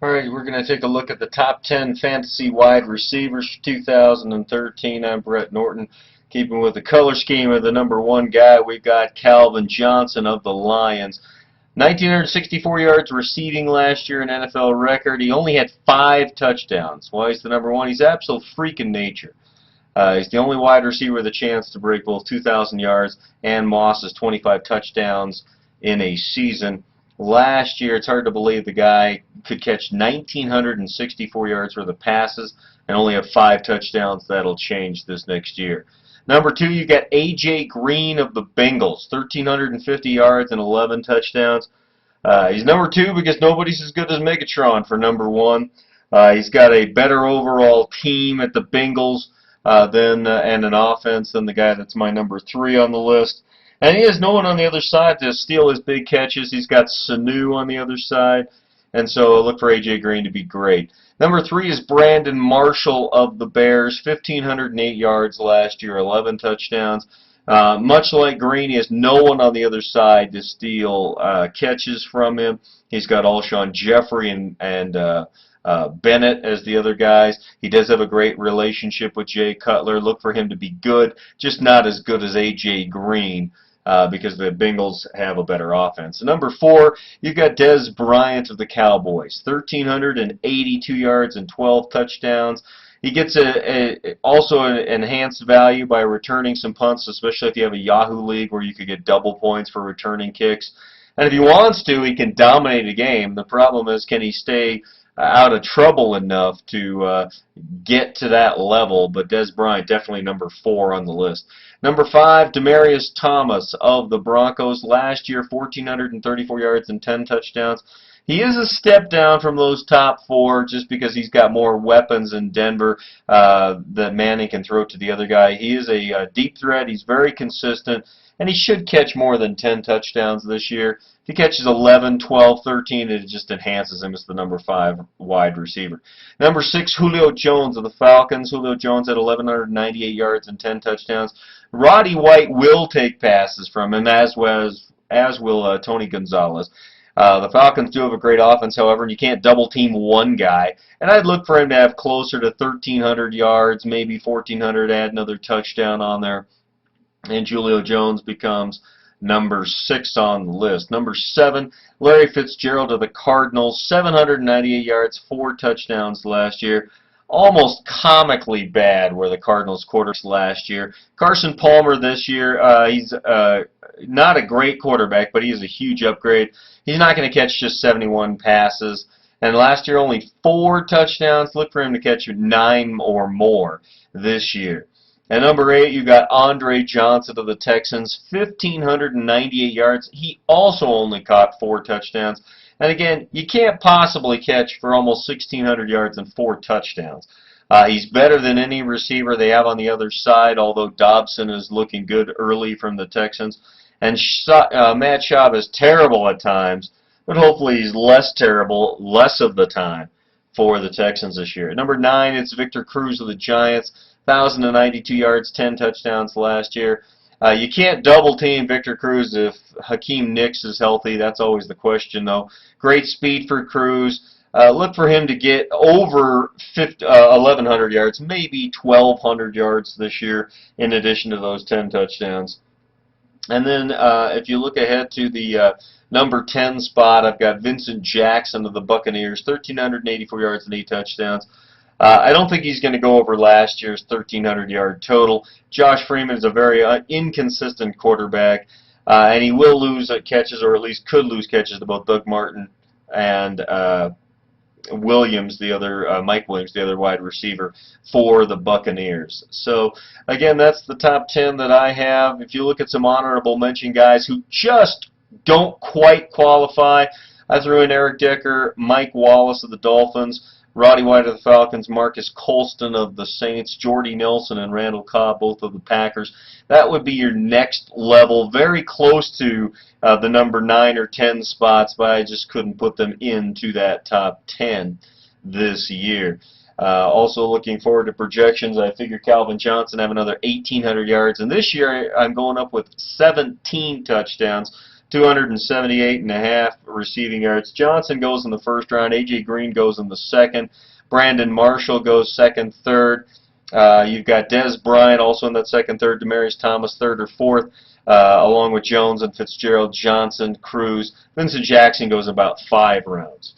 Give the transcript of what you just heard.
All right, we're going to take a look at the top 10 fantasy wide receivers for 2013. I'm Brett Norton. Keeping with the color scheme of the number one guy, we've got Calvin Johnson of the Lions. 1,964 yards receiving last year, an NFL record. He only had 5 touchdowns. Why he's the number one? He's absolute freak in nature. He's the only wide receiver with a chance to break both 2,000 yards and Moss's 25 touchdowns in a season. Last year, it's hard to believe the guy could catch 1,964 yards worth of passes and only have 5 touchdowns. That'll change this next year. Number 2, you got A.J. Green of the Bengals, 1,350 yards and 11 touchdowns. He's number 2 because nobody's as good as Megatron for number 1. He's got a better overall team at the Bengals and an offense than the guy that's my number 3 on the list. And he has no one on the other side to steal his big catches. He's got Sanu on the other side. And so look for A.J. Green to be great. Number 3 is Brandon Marshall of the Bears. 1,508 yards last year, 11 touchdowns. Much like Green, he has no one on the other side to steal catches from him. He's got Alshon Jeffrey and Bennett as the other guys. He does have a great relationship with Jay Cutler. Look for him to be good, just not as good as A.J. Green. Because the Bengals have a better offense. Number 4, you've got Dez Bryant of the Cowboys. 1,382 yards and 12 touchdowns. He gets also an enhanced value by returning some punts, especially if you have a Yahoo League where you could get double points for returning kicks. And if he wants to, he can dominate a game. The problem is, can he stay out of trouble enough to get to that level? But Dez Bryant, definitely number 4 on the list. Number 5, Demaryius Thomas of the Broncos. Last year, 1,434 yards and 10 touchdowns. He is a step down from those top 4 just because he's got more weapons in Denver that Manning can throw to the other guy. He is a deep threat. He's very consistent, and he should catch more than 10 touchdowns this year. If he catches 11, 12, 13, it just enhances him as the number 5 wide receiver. Number 6, Julio Jones of the Falcons. Julio Jones had 1,198 yards and 10 touchdowns. Roddy White will take passes from him, as will Tony Gonzalez. The Falcons do have a great offense, however, and you can't double-team one guy. And I'd look for him to have closer to 1,300 yards, maybe 1,400, add another touchdown on there. And Julio Jones becomes number 6 on the list. Number 7, Larry Fitzgerald of the Cardinals, 798 yards, 4 touchdowns last year. Almost comically bad were the Cardinals' quarterbacks last year. Carson Palmer this year, he's not a great quarterback, but he is a huge upgrade. He's not going to catch just 71 passes. And last year, only 4 touchdowns. Look for him to catch 9 or more this year. At number 8, you got Andre Johnson of the Texans, 1,598 yards. He also only caught 4 touchdowns. And again, you can't possibly catch for almost 1,600 yards and 4 touchdowns. He's better than any receiver they have on the other side, although Dobson is looking good early from the Texans. And Matt Schaub is terrible at times, but hopefully he's less terrible less of the time for the Texans this year. At number 9, it's Victor Cruz of the Giants. 1,092 yards, 10 touchdowns last year. You can't double-team Victor Cruz if Hakeem Nicks is healthy. That's always the question, though. Great speed for Cruz. Look for him to get over 1,100 yards, maybe 1,200 yards this year, in addition to those 10 touchdowns. And then if you look ahead to the number 10 spot, I've got Vincent Jackson of the Buccaneers, 1,384 yards and 8 touchdowns. I don't think he's going to go over last year's 1,300-yard total. Josh Freeman is a very inconsistent quarterback, and he will lose catches, or at least could lose catches, to both Doug Martin and Williams, Mike Williams, the other wide receiver for the Buccaneers. So, again, that's the top 10 that I have. If you look at some honorable mention guys who just don't quite qualify, I threw in Eric Decker, Mike Wallace of the Dolphins, Roddy White of the Falcons, Marcus Colston of the Saints, Jordy Nelson and Randall Cobb, both of the Packers. That would be your next level, very close to the number 9 or 10 spots, but I just couldn't put them into that top 10 this year. Also looking forward to projections. I figure Calvin Johnson have another 1,800 yards, and this year I'm going up with 17 touchdowns 278.5 receiving yards. Johnson goes in the first round. A.J. Green goes in the second. Brandon Marshall goes second, third. You've got Des Bryant also in that second, third. Demaryius Thomas third or fourth, along with Jones and Fitzgerald, Johnson, Cruz. Vincent Jackson goes about 5 rounds.